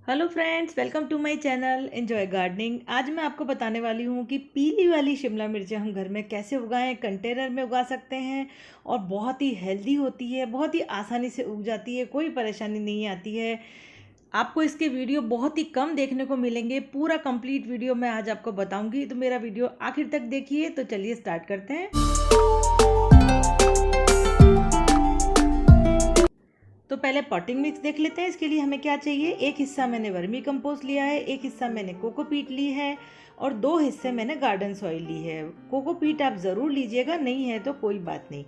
Hello friends, welcome to my channel enjoy gardening. आज मैं आपको बताने वाली हूँ कि पीली वाली शिमला मिर्चें हम घर में कैसे उगाएं। कंटेनर में उगा सकते हैं और बहुत ही हेल्दी होती है, बहुत ही आसानी से उग जाती है, कोई परेशानी नहीं आती है। आपको इसके वीडियो बहुत ही कम देखने को मिलेंगे। पूरा कंप्लीट वीडियो मैं आज आपको बताऊंगी, तो मेरा वीडियो आखिर तक देखिए। तो चलिए स्टार्ट करते हैं। तो पहले पॉटिंग मिक्स देख लेते हैं। इसके लिए हमें क्या चाहिए। एक हिस्सा मैंने वर्मी कंपोस्ट लिया है, एक हिस्सा मैंने कोकोपीट ली है और 2 हिस्से मैंने गार्डन सॉइल ली है। कोकोपीट आप ज़रूर लीजिएगा, नहीं है तो कोई बात नहीं।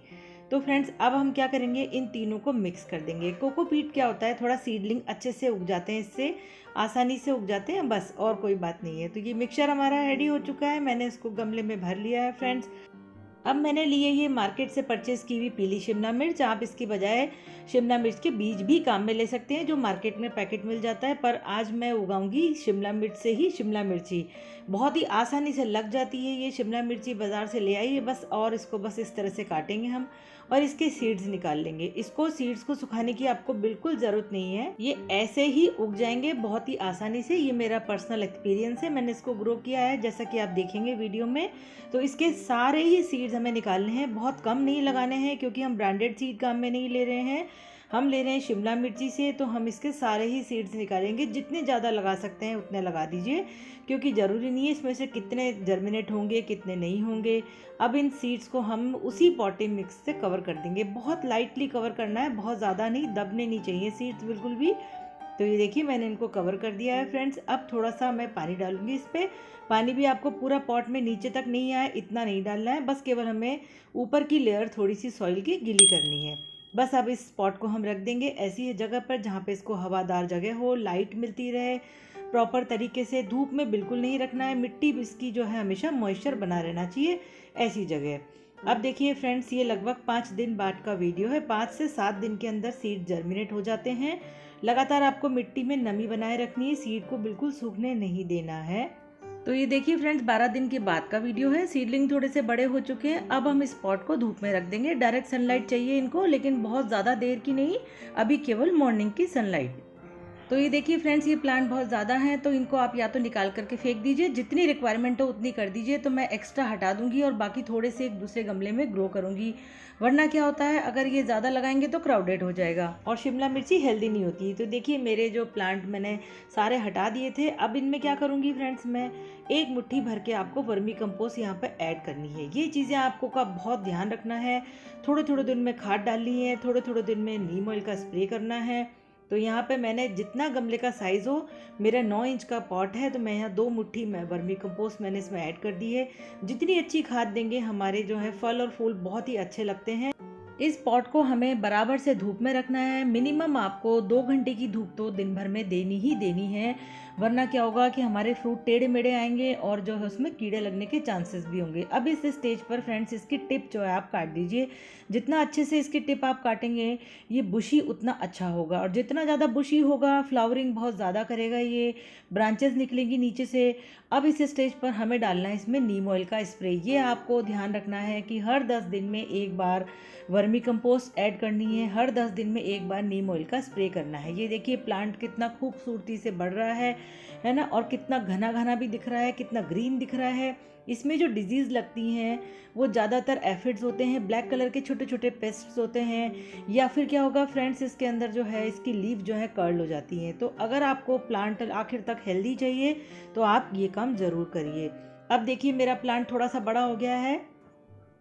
तो फ्रेंड्स, अब हम क्या करेंगे, इन तीनों को मिक्स कर देंगे। कोकोपीट क्या होता है, थोड़ा सीडलिंग अच्छे से उग जाते हैं, इससे आसानी से उग जाते हैं, बस और कोई बात नहीं है। तो ये मिक्सचर हमारा रेडी हो चुका है, मैंने इसको गमले में भर लिया है फ्रेंड्स। अब मैंने लिए ये मार्केट से परचेज़ की हुई पीली शिमला मिर्च। आप इसकी बजाय शिमला मिर्च के बीज भी काम में ले सकते हैं, जो मार्केट में पैकेट मिल जाता है, पर आज मैं उगाऊंगी शिमला मिर्च से ही शिमला मिर्ची। बहुत ही आसानी से लग जाती है ये शिमला मिर्ची, बाज़ार से ले आइए बस। और इसको बस इस तरह से काटेंगे हम और इसके सीड्स निकाल लेंगे। इसको सीड्स को सुखाने की आपको बिल्कुल ज़रूरत नहीं है, ये ऐसे ही उग जाएंगे बहुत ही आसानी से। ये मेरा पर्सनल एक्सपीरियंस है, मैंने इसको ग्रो किया है, जैसा कि आप देखेंगे वीडियो में। तो इसके सारे ही सीड्स हमें निकालने हैं, बहुत कम नहीं लगाने हैं, क्योंकि हम ब्रांडेड सीड काम में नहीं ले रहे हैं, हम ले रहे हैं शिमला मिर्ची से। तो हम इसके सारे ही सीड्स निकालेंगे। जितने ज़्यादा लगा सकते हैं उतने लगा दीजिए, क्योंकि ज़रूरी नहीं है इसमें से कितने जर्मिनेट होंगे कितने नहीं होंगे। अब इन सीड्स को हम उसी पॉटिंग मिक्स से कवर कर देंगे। बहुत लाइटली कवर करना है, बहुत ज़्यादा नहीं, दबने नहीं चाहिए सीड्स बिल्कुल भी। तो ये देखिए मैंने इनको कवर कर दिया है फ्रेंड्स। अब थोड़ा सा मैं पानी डालूंगी इस पर। पानी भी आपको पूरा पॉट में नीचे तक नहीं आए इतना नहीं डालना है, बस केवल हमें ऊपर की लेयर थोड़ी सी सॉइल की गीली करनी है बस। अब इस पॉट को हम रख देंगे ऐसी जगह पर जहाँ पे इसको हवादार जगह हो, लाइट मिलती रहे प्रॉपर तरीके से। धूप में बिल्कुल नहीं रखना है, मिट्टी इसकी जो है हमेशा मॉइस्चर बना रहना चाहिए ऐसी जगह। अब देखिए फ्रेंड्स, ये लगभग 5 दिन बाद का वीडियो है। 5 से 7 दिन के अंदर सीड जर्मिनेट हो जाते हैं। लगातार आपको मिट्टी में नमी बनाए रखनी है, सीड को बिल्कुल सूखने नहीं देना है। तो ये देखिए फ्रेंड्स, 12 दिन के बाद का वीडियो है। सीडलिंग थोड़े से बड़े हो चुके हैं। अब हम इस पॉट को धूप में रख देंगे। डायरेक्ट सनलाइट चाहिए इनको, लेकिन बहुत ज़्यादा देर की नहीं, अभी केवल मॉर्निंग की सनलाइट। तो ये देखिए फ्रेंड्स, ये प्लांट बहुत ज़्यादा हैं, तो इनको आप या तो निकाल करके फेंक दीजिए, जितनी रिक्वायरमेंट हो उतनी कर दीजिए। तो मैं एक्स्ट्रा हटा दूंगी और बाकी थोड़े से एक दूसरे गमले में ग्रो करूंगी। वरना क्या होता है, अगर ये ज़्यादा लगाएंगे तो क्राउडेड हो जाएगा और शिमला मिर्ची हेल्दी नहीं होती। तो देखिए मेरे जो प्लांट मैंने सारे हटा दिए थे। अब इनमें क्या करूँगी फ्रेंड्स, मैं 1 मुट्ठी भर के आपको वर्मी कंपोस्ट यहाँ पर ऐड करनी है। ये चीज़ें आपको का बहुत ध्यान रखना है। थोड़े थोड़े दिन में खाद डालनी है, थोड़े थोड़े दिन में नीम ऑयल का स्प्रे करना है। तो यहाँ पे मैंने जितना गमले का साइज़ हो, मेरा 9 इंच का पॉट है, तो मैं यहाँ 2 मुट्ठी में वर्मी कंपोस्ट मैंने इसमें ऐड कर दी है। जितनी अच्छी खाद देंगे, हमारे जो है फल और फूल बहुत ही अच्छे लगते हैं। इस पॉट को हमें बराबर से धूप में रखना है। मिनिमम आपको 2 घंटे की धूप तो दिन भर में देनी ही देनी है, वरना क्या होगा कि हमारे फ्रूट टेढ़े मेढ़े आएंगे और जो है उसमें कीड़े लगने के चांसेस भी होंगे। अब इस स्टेज पर फ्रेंड्स, इसकी टिप जो है आप काट दीजिए। जितना अच्छे से इसकी टिप आप काटेंगे, ये बुशी उतना अच्छा होगा, और जितना ज़्यादा बुशी होगा, फ्लावरिंग बहुत ज़्यादा करेगा, ये ब्रांचेस निकलेंगी नीचे से। अब इस स्टेज पर हमें डालना है इसमें नीम ऑयल का स्प्रे। ये आपको ध्यान रखना है कि हर 10 दिन में एक बार वर्मी कंपोस्ट ऐड करनी है, हर 10 दिन में एक बार नीम ऑयल का स्प्रे करना है। ये देखिए प्लांट कितना खूबसूरती से बढ़ रहा है ना, और कितना घना घना भी दिख रहा है, कितना ग्रीन दिख रहा है। इसमें जो डिजीज़ लगती हैं वो ज़्यादातर एफिड्स होते हैं, ब्लैक कलर के छोटे छोटे पेस्ट्स होते हैं, या फिर क्या होगा फ्रेंड्स, इसके अंदर जो है इसकी लीफ जो है कर्ल हो जाती हैं। तो अगर आपको प्लांट आखिर तक हेल्दी चाहिए तो आप ये काम ज़रूर करिए। अब देखिए मेरा प्लांट थोड़ा सा बड़ा हो गया है।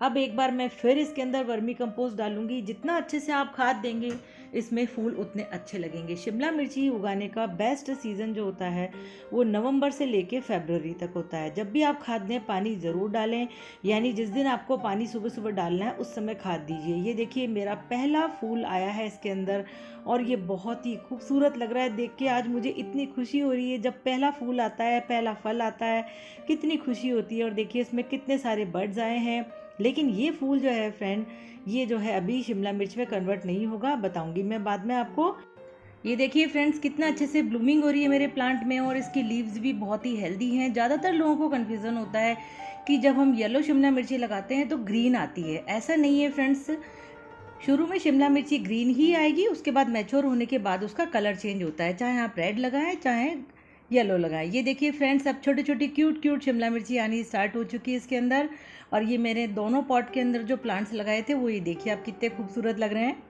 अब एक बार मैं फिर इसके अंदर वर्मी कंपोस्ट डालूंगी। जितना अच्छे से आप खाद देंगे, इसमें फूल उतने अच्छे लगेंगे। शिमला मिर्ची उगाने का बेस्ट सीज़न जो होता है वो नवंबर से लेके फरवरी तक होता है। जब भी आप खाद दें, पानी ज़रूर डालें, यानी जिस दिन आपको पानी सुबह सुबह डालना है उस समय खाद दीजिए। ये देखिए मेरा पहला फूल आया है इसके अंदर, और ये बहुत ही खूबसूरत लग रहा है देख के। आज मुझे इतनी खुशी हो रही है, जब पहला फूल आता है, पहला फल आता है, कितनी खुशी होती है। और देखिए इसमें कितने सारे बर्ड्स आए हैं। लेकिन ये फूल जो है फ्रेंड, ये जो है अभी शिमला मिर्च में कन्वर्ट नहीं होगा, बताऊंगी मैं बाद में आपको। ये देखिए फ्रेंड्स, कितना अच्छे से ब्लूमिंग हो रही है मेरे प्लांट में, और इसकी लीव्स भी बहुत ही हेल्दी हैं। ज़्यादातर लोगों को कन्फ्यूज़न होता है कि जब हम येलो शिमला मिर्ची लगाते हैं तो ग्रीन आती है। ऐसा नहीं है फ्रेंड्स, शुरू में शिमला मिर्ची ग्रीन ही आएगी, उसके बाद मैच्योर होने के बाद उसका कलर चेंज होता है, चाहे आप रेड लगाएं चाहे येलो लगाएं। ये देखिए फ्रेंड्स, अब छोटे छोटे क्यूट क्यूट शिमला मिर्ची आनी स्टार्ट हो चुकी है इसके अंदर। और ये मेरे दोनों पॉट के अंदर जो प्लांट्स लगाए थे वो ये देखिए आप कितने खूबसूरत लग रहे हैं।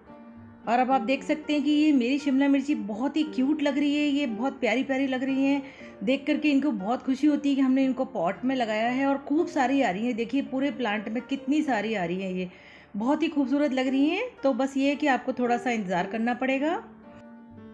और अब आप देख सकते हैं कि ये मेरी शिमला मिर्ची बहुत ही क्यूट लग रही है, ये बहुत प्यारी प्यारी लग रही हैं। देख करके इनको बहुत खुशी होती है कि हमने इनको पॉट में लगाया है और खूब सारी आ रही हैं। देखिए पूरे प्लांट में कितनी सारी आ रही हैं, ये बहुत ही खूबसूरत लग रही हैं। तो बस ये है कि आपको थोड़ा सा इंतज़ार करना पड़ेगा,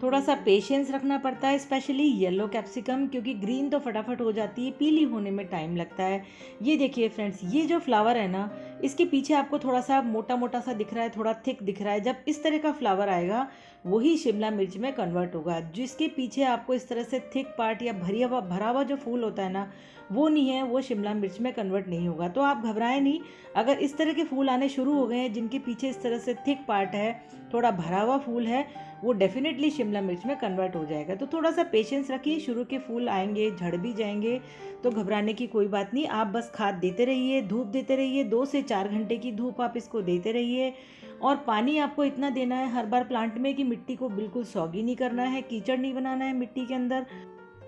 थोड़ा सा पेशेंस रखना पड़ता है, स्पेशली येलो कैप्सिकम, क्योंकि ग्रीन तो फटाफट हो जाती है, पीली होने में टाइम लगता है। ये देखिए फ्रेंड्स, ये जो फ्लावर है ना, इसके पीछे आपको थोड़ा सा मोटा मोटा सा दिख रहा है, थोड़ा थिक दिख रहा है। जब इस तरह का फ्लावर आएगा वही शिमला मिर्च में कन्वर्ट होगा। जिसके पीछे आपको इस तरह से थिक पार्ट या भरा हुआ जो फूल होता है ना, वो नहीं है, वो शिमला मिर्च में कन्वर्ट नहीं होगा। तो आप घबराएं नहीं, अगर इस तरह के फूल आने शुरू हो गए हैं जिनके पीछे इस तरह से थिक पार्ट है, थोड़ा भरा हुआ फूल है, वो डेफिनेटली शिमला मिर्च में कन्वर्ट हो जाएगा। तो थोड़ा सा पेशेंस रखिए, शुरू के फूल आएंगे, झड़ भी जाएंगे, तो घबराने की कोई बात नहीं। आप बस खाद देते रहिए, धूप देते रहिए, 2 से 4 घंटे की धूप आप इसको देते रहिए। और पानी आपको इतना देना है हर बार प्लांट में कि मिट्टी को बिल्कुल सॉगी नहीं करना है, कीचड़ नहीं बनाना है मिट्टी के अंदर।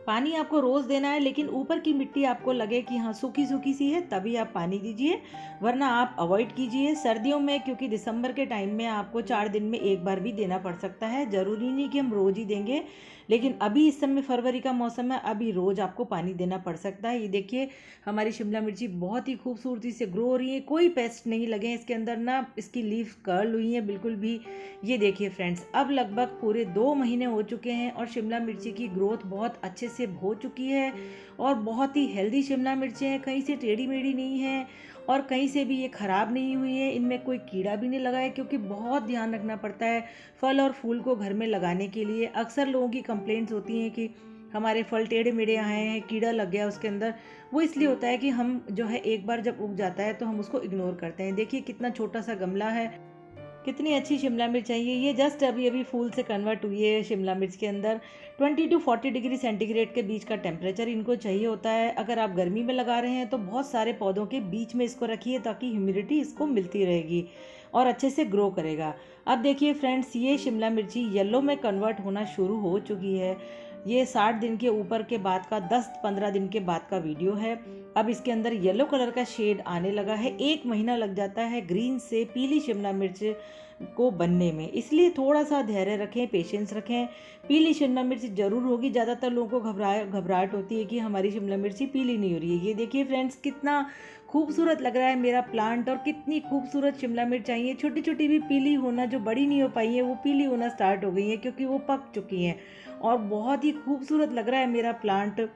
पानी आपको रोज़ देना है, लेकिन ऊपर की मिट्टी आपको लगे कि हाँ सूखी सूखी सी है तभी आप पानी दीजिए, वरना आप अवॉइड कीजिए। सर्दियों में, क्योंकि दिसंबर के टाइम में आपको 4 दिन में एक बार भी देना पड़ सकता है, ज़रूरी नहीं कि हम रोज़ ही देंगे, लेकिन अभी इस समय फरवरी का मौसम है, अभी रोज़ आपको पानी देना पड़ सकता है। ये देखिए हमारी शिमला मिर्ची बहुत ही खूबसूरती से ग्रो हो रही है, कोई पेस्ट नहीं लगे इसके अंदर, ना इसकी लीफ कर्ल हुई है बिल्कुल भी। ये देखिए फ्रेंड्स, अब लगभग पूरे 2 महीने हो चुके हैं और शिमला मिर्ची की ग्रोथ बहुत अच्छे से हो चुकी है और बहुत ही हेल्दी शिमला मिर्चें हैं, कहीं से टेढ़ी मेढ़ी नहीं है और कहीं से भी ये ख़राब नहीं हुई है। इनमें कोई कीड़ा भी नहीं लगा है, क्योंकि बहुत ध्यान रखना पड़ता है फल और फूल को घर में लगाने के लिए। अक्सर लोगों की कंप्लेंट्स होती हैं कि हमारे फल टेढ़े मेढ़े आए हैं, कीड़ा लग गया उसके अंदर। वो इसलिए होता है कि हम जो है एक बार जब उग जाता है तो हम उसको इग्नोर करते हैं। देखिए कितना छोटा सा गमला है, कितनी अच्छी शिमला मिर्च चाहिए। ये जस्ट अभी अभी फूल से कन्वर्ट हुई है शिमला मिर्च के अंदर। 20 to 40 डिग्री सेंटीग्रेड के बीच का टेम्परेचर इनको चाहिए होता है। अगर आप गर्मी में लगा रहे हैं तो बहुत सारे पौधों के बीच में इसको रखिए, ताकि ह्यूमिडिटी इसको मिलती रहेगी और अच्छे से ग्रो करेगा। अब देखिए फ्रेंड्स, ये शिमला मिर्ची येलो में कन्वर्ट होना शुरू हो चुकी है। ये 60 दिन के ऊपर के बाद का 10-15 दिन के बाद का वीडियो है। अब इसके अंदर येलो कलर का शेड आने लगा है। 1 महीना लग जाता है ग्रीन से पीली शिमला मिर्च को बनने में, इसलिए थोड़ा सा धैर्य रखें, पेशेंस रखें। पीली शिमला मिर्च जरूर होगी। ज़्यादातर लोगों को घबराहट होती है कि हमारी शिमला मिर्ची पीली नहीं हो रही है। ये देखिए फ्रेंड्स, कितना खूबसूरत लग रहा है मेरा प्लांट और कितनी खूबसूरत शिमला मिर्च आई है। छोटी छोटी भी पीली होना, जो बड़ी नहीं हो पाई है वो पीली होना स्टार्ट हो गई है, क्योंकि वो पक चुकी हैं और बहुत ही खूबसूरत लग रहा है मेरा प्लांट।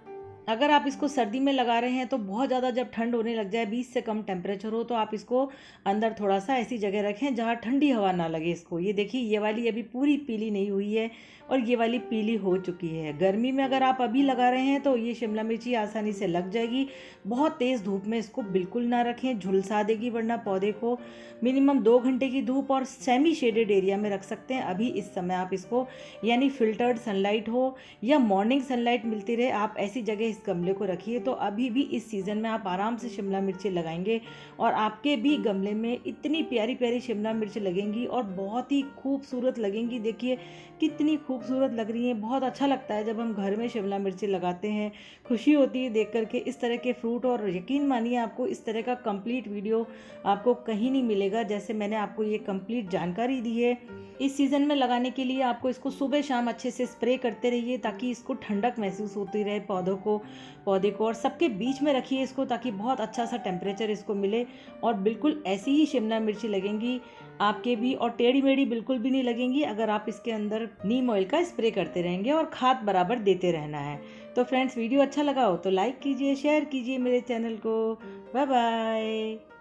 अगर आप इसको सर्दी में लगा रहे हैं तो बहुत ज़्यादा जब ठंड होने लग जाए, 20 से कम टेम्परेचर हो, तो आप इसको अंदर थोड़ा सा ऐसी जगह रखें जहाँ ठंडी हवा ना लगे इसको। ये देखिए ये वाली अभी पूरी पीली नहीं हुई है और ये वाली पीली हो चुकी है। गर्मी में अगर आप अभी लगा रहे हैं तो ये शिमला मिर्ची आसानी से लग जाएगी। बहुत तेज़ धूप में इसको बिल्कुल ना रखें, झुलसा देगी वरना पौधे को। मिनिमम 2 घंटे की धूप और सेमी शेडेड एरिया में रख सकते हैं अभी इस समय आप इसको, यानी फिल्टर्ड सनलाइट हो या मॉर्निंग सनलाइट मिलती रहे, आप ऐसी जगह इस गमले को रखिए। तो अभी भी इस सीज़न में आप आराम से शिमला मिर्ची लगाएंगे और आपके भी गमले में इतनी प्यारी प्यारी शिमला मिर्च लगेंगी और बहुत ही खूबसूरत लगेंगी। देखिए कितनी खूबसूरत लग रही हैं। बहुत अच्छा लगता है जब हम घर में शिमला मिर्ची लगाते हैं, खुशी होती है देख करके इस तरह के फ्रूट। और यकीन मानिए आपको इस तरह का कंप्लीट वीडियो आपको कहीं नहीं मिलेगा जैसे मैंने आपको ये कंप्लीट जानकारी दी है। इस सीज़न में लगाने के लिए आपको इसको सुबह शाम अच्छे से स्प्रे करते रहिए, ताकि इसको ठंडक महसूस होती रहे पौधे को और सबके बीच में रखिए इसको, ताकि बहुत अच्छा सा टेम्परेचर इसको मिले। और बिल्कुल ऐसी ही शिमला मिर्ची लगेंगी आपके भी, और टेढ़ी मेढ़ी बिल्कुल भी नहीं लगेंगी अगर आप इसके अंदर नीम ऑयल का स्प्रे करते रहेंगे और खाद बराबर देते रहना है। तो फ्रेंड्स, वीडियो अच्छा लगा हो तो लाइक कीजिए, शेयर कीजिए मेरे चैनल को। Bye bye.